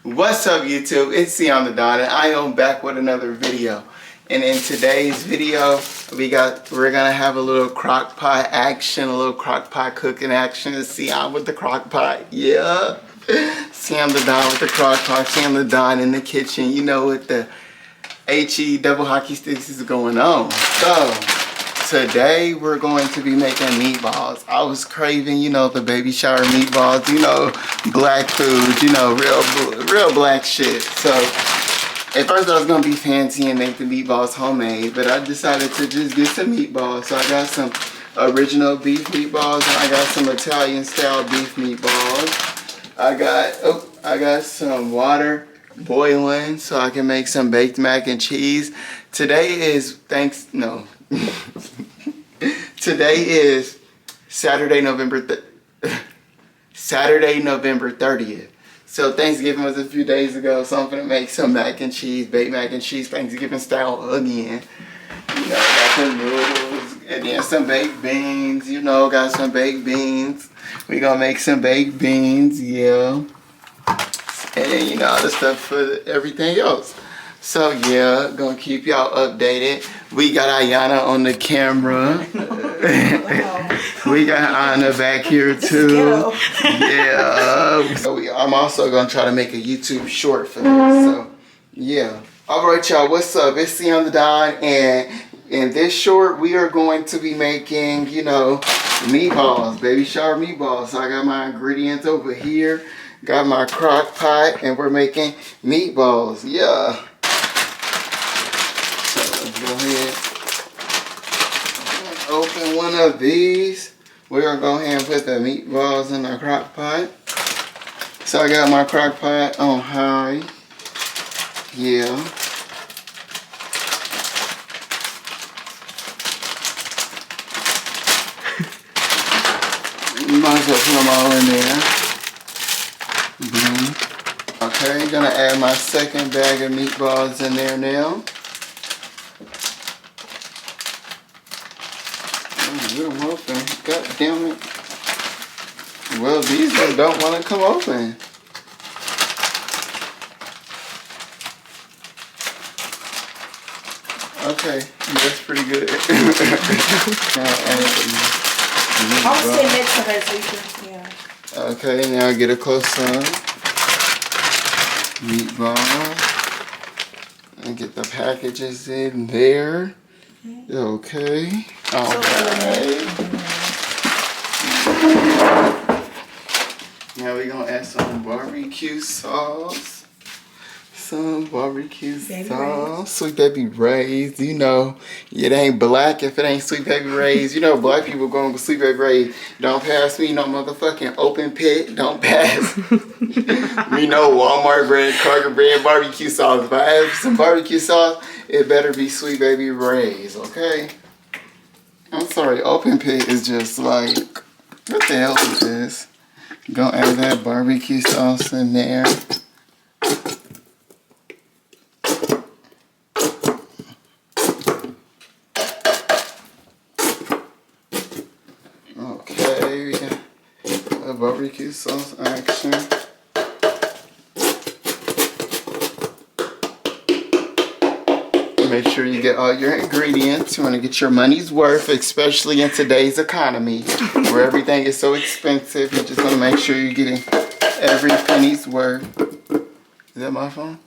What's up, YouTube? It's Sion the Don, and I am back with another video. And in today's video, we're gonna have a little crock pot action, a little crock pot cooking action. Sion with the crock pot, yeah. Sion the Don with the crock pot, Sion the Don in the kitchen. You know what the HE double hockey sticks is going on. So today we're going to be making meatballs. I was craving, you know, the baby shower meatballs, you know, black food, you know, real black shit. So at first I was gonna be fancy and make the meatballs homemade, but I decided to just get some meatballs. So I got some original beef meatballs and I got some Italian style beef meatballs. I got some water boiling so I can make some baked mac and cheese. Today is Today is Saturday, November 30th. So Thanksgiving was a few days ago, so I'm gonna make some mac and cheese, baked mac and cheese, Thanksgiving style again. You know, got some noodles and then some baked beans. You know, got some baked beans. We gonna make some baked beans, yeah. And then, you know, all the stuff for everything else. So yeah, gonna keep y'all updated. We got Ayana on the camera. We got Anna back here too. Yeah. So I'm also gonna try to make a YouTube short for this. So yeah. Alright y'all, what's up? It's Sion the Don, and in this short we are going to be making, you know, meatballs, baby shower meatballs. So I got my ingredients over here. Got my crock pot and we're making meatballs. Yeah. So let's go ahead. Open one of these. We're gonna go ahead and put the meatballs in the crock pot. So I got my crock pot on high. Yeah. You might as well put them all in there. Okay, gonna add my second bag of meatballs in there now. Get them open. God damn it. Well, these ones don't want to come open. Okay, that's pretty good. Now add some I would say mix of it so you can, yeah. Okay, now get a close up. Meatball. And get the packages in there. Okay. Alright. Now we're gonna add some barbecue sauce. Some barbecue sauce. Sweet Baby Ray's. You know, it ain't black if it ain't Sweet Baby Ray's. You know, black people going with Sweet Baby Ray's. Don't pass me no motherfucking open pit. Don't pass. You know, Walmart brand, Kroger brand barbecue sauce. If I have some barbecue sauce, it better be Sweet Baby Ray's, okay? I'm sorry, open pit is just like, what the hell is this? Gonna add that barbecue sauce in there. Okay, we got a barbecue sauce action. Make sure you get all your ingredients. You want to get your money's worth, especially in today's economy where everything is so expensive. You just want to make sure you're getting every penny's worth. Is that my phone?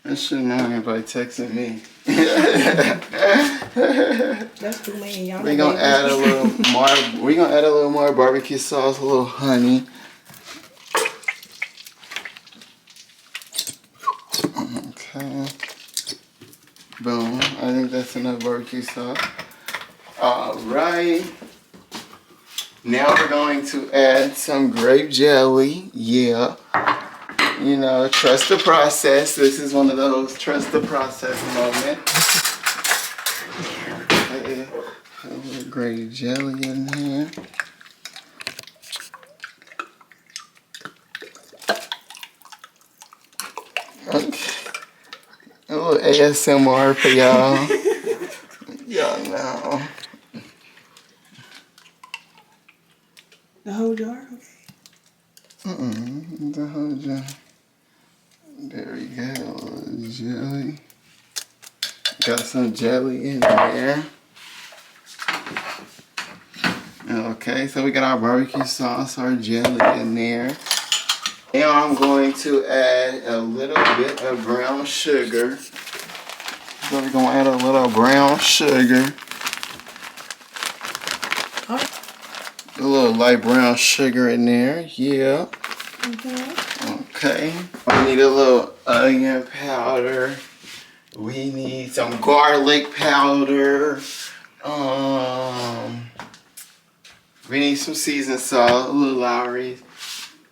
I shouldn't know anybody texting me. That's too many. Y'all We're gonna add a little more. We're gonna add a little more barbecue sauce, a little honey. Okay. Boom. I think that's enough barbecue sauce. Alright. Now we're going to add some grape jelly. Yeah. You know, trust the process. This is one of those trust the process moments. Okay. Put a little grape jelly in here. Okay. A little ASMR for y'all. Y'all know. The whole jar? Okay. The whole There we go. A little jelly. Got some jelly in there. Okay, so we got our barbecue sauce, our jelly in there. Now I'm going to add a little bit of brown sugar. So we're going to add a little brown sugar. A little light brown sugar in there, yeah. Okay. We need a little onion powder. We need some garlic powder. We need some seasoned salt, a little Lowry's.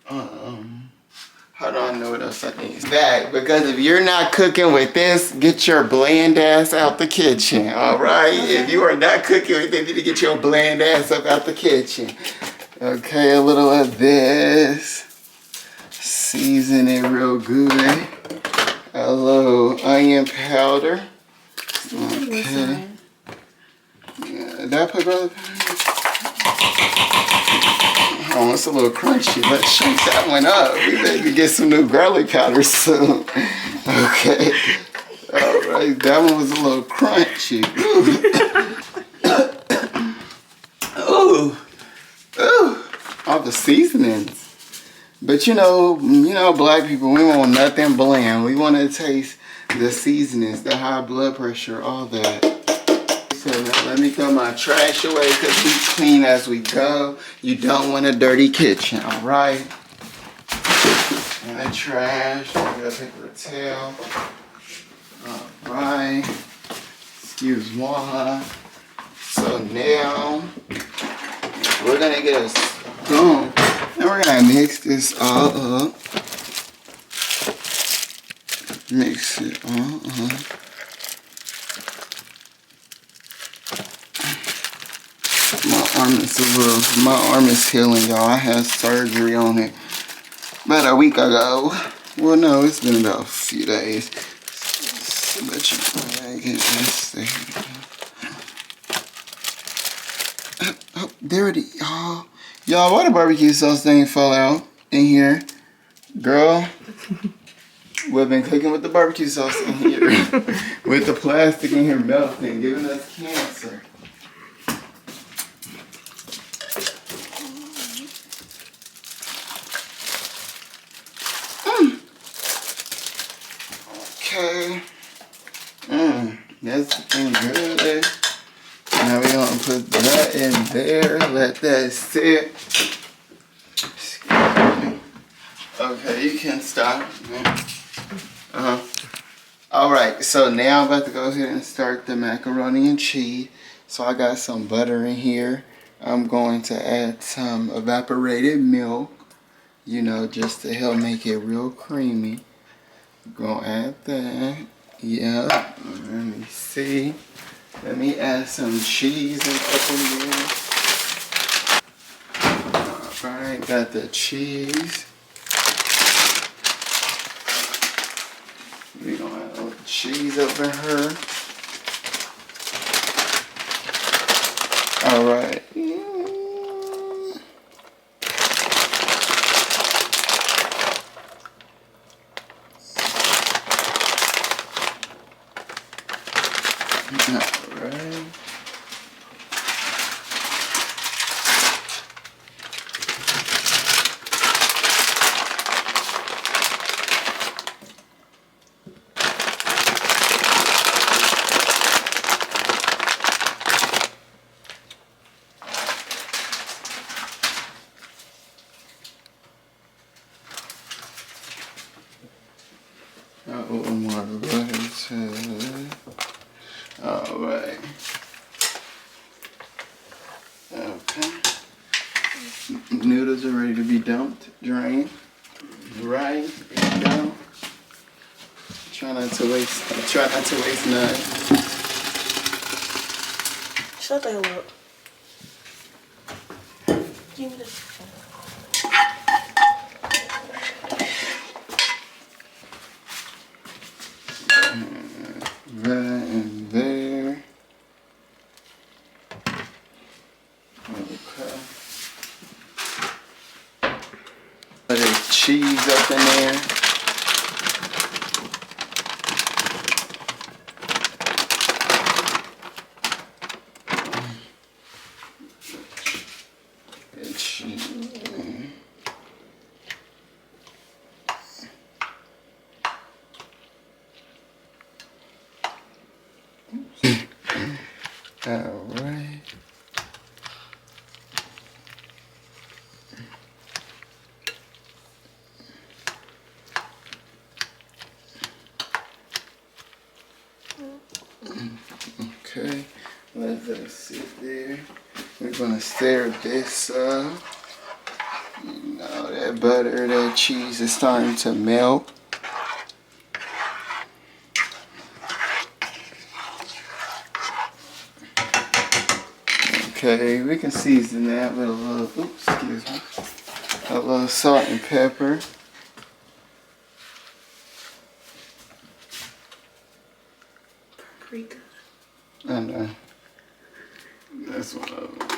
Hold on, I know what else I need. That, because if you're not cooking with this, get your bland ass out the kitchen, all right? If you are not cooking with it, you need to get your bland ass up out the kitchen. Okay, a little of this. Season it real good. A little onion powder. Okay. Yeah, did I put garlic powder? Oh, it's a little crunchy. Let's shake that one up. We need to get some new garlic powder soon. Okay. All right, that one was a little crunchy. Ooh. Ooh. All the seasonings. But you know, black people, we want nothing bland. We want to taste the seasonings, the high blood pressure, all that. So now let me throw my trash away because we clean as we go. You don't want a dirty kitchen, all right? And the trash, I got a paper towel. All right. Excuse moi. So now we're gonna get a spoon and we're gonna mix this all up. Mix it all up. My arm is healing, y'all. I had surgery on it about a week ago. Well, no, it's been about a few days. But you know, get this thing. Oh, there it is. Oh, y'all, why the barbecue sauce thing fall out in here? Girl, we've been cooking with the barbecue sauce in here. With the plastic in here melting, giving us cancer. Okay. That's looking good. Now we're gonna put that in there. Let that sit. Excuse me. Okay, you can stop. Alright, so now I'm about to go ahead and start the macaroni and cheese. So I got some butter in here. I'm going to add some evaporated milk, you know, just to help make it real creamy. Gonna add that. Yeah. Let me see. Let me add some cheese and up in there. Alright, got the cheese. We're gonna add a little cheese up in her. Alright. Alright. More butter to alright. Okay. Noodles are ready to be dumped, drained. Right, there you go. Try not to waste none. Shut the hell up. Give me this. Right in there. Okay. Let the cheese cheese up in there. All right. Okay, let that sit there. We're gonna stir this up. You know, that butter, that cheese is starting to melt. Okay, we can season that with a little, oops, excuse me, a little salt and pepper. Paprika. I know. That's what I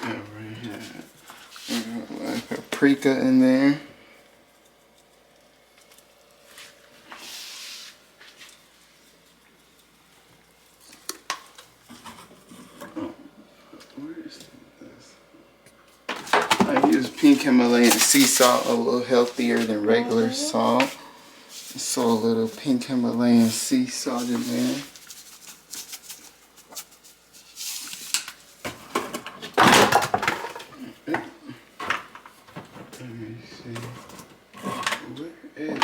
have right here. We're gonna like paprika in there. I use pink Himalayan sea salt, a little healthier than regular salt. So a little pink Himalayan sea salt in there. Let me see. Where is it?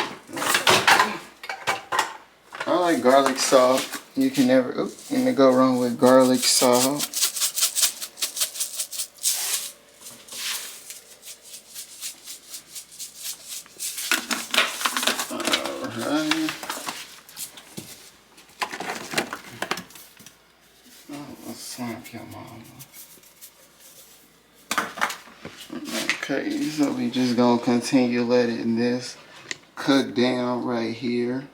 I like garlic salt. You can never go wrong with garlic salt. Alright. Oh, let's slap your mama. Okay, so we just gonna continue letting this cook down right here.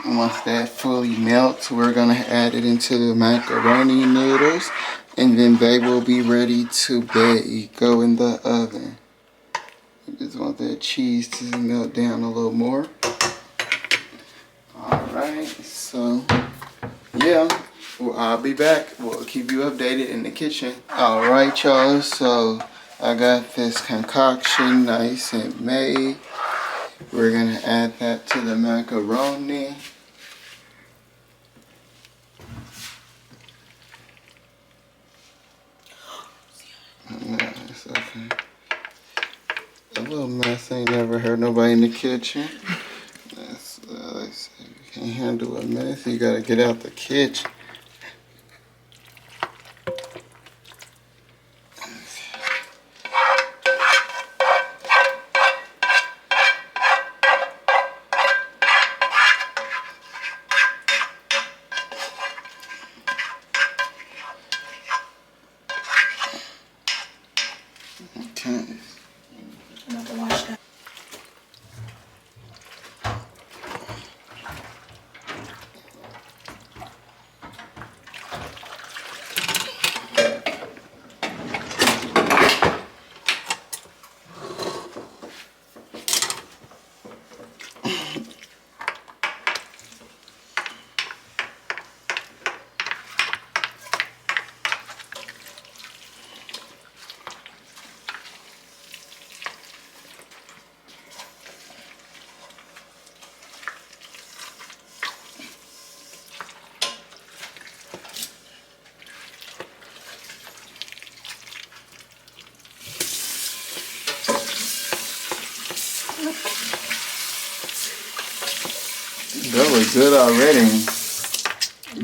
And once that fully melts, we're gonna add it into the macaroni noodles, and then they will be ready to go in the oven. I just want that cheese to melt down a little more. Alright, so yeah, well, I'll be back. We'll keep you updated in the kitchen. Alright, y'all, so I got this concoction nice and made. We're gonna add that to the macaroni. No, it's okay. A little mess ain't never hurt nobody in the kitchen. That's, they say you can't handle a mess, you gotta get out the kitchen. Okay. I'm about to wash that. That look good already,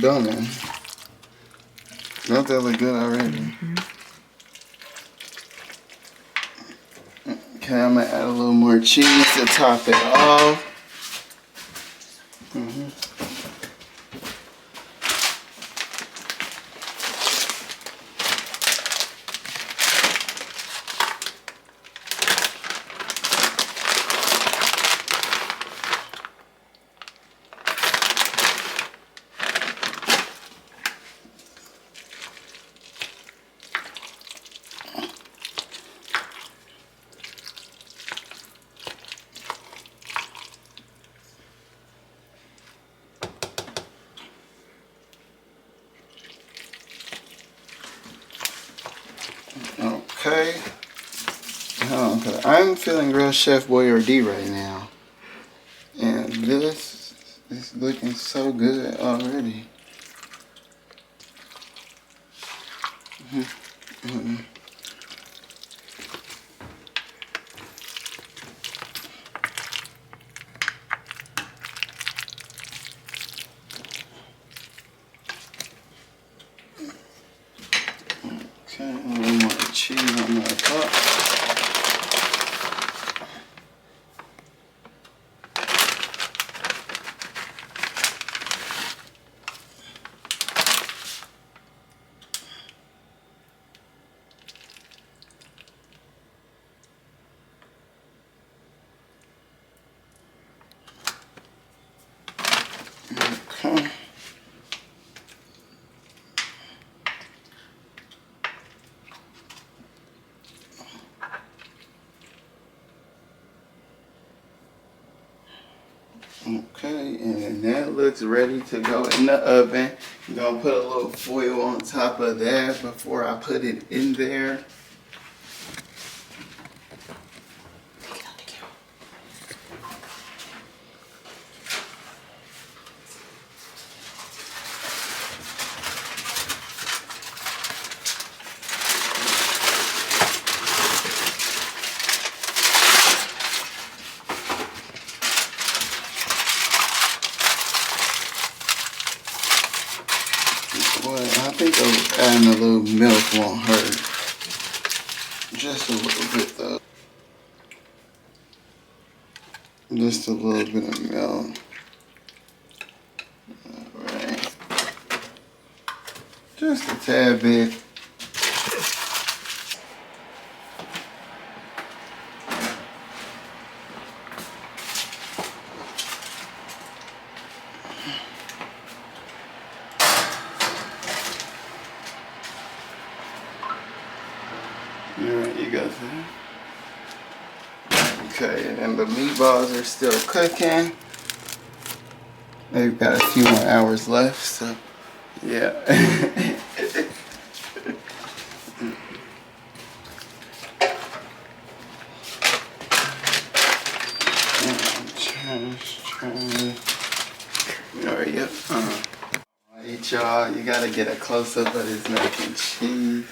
don't it? Don't that look good already? Okay, I'm gonna add a little more cheese to top it off. I'm feeling real Chef Boyardee right now. And this is looking so good already. Okay, a little more cheese on my top. Okay. Okay, and that looks ready to go in the oven. I'm gonna put a little foil on top of that before I put it in there. Well, I think adding a little milk won't hurt. Just a little bit though. Just a little bit of milk. Alright. Just a tad bit. Alright, you got that. Okay, and the meatballs are still cooking. They've got a few more hours left, so yeah. Alright, yep. Alright, y'all, you gotta get a close up of this mac and cheese.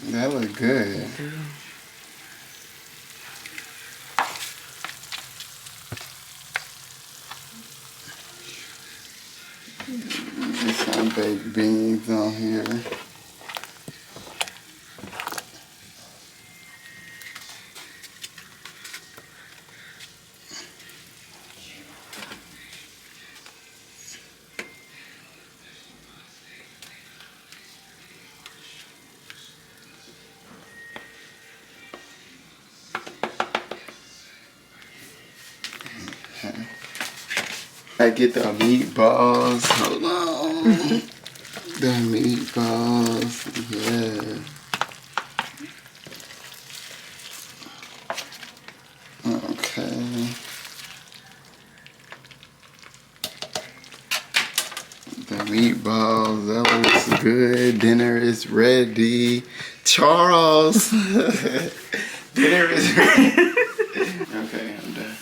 That look good. Get some baked beans on here. I get the meatballs. Hold on. The meatballs. Yeah. Okay. The meatballs. That looks good. Dinner is ready. Charles. Dinner is ready. Okay, I'm done.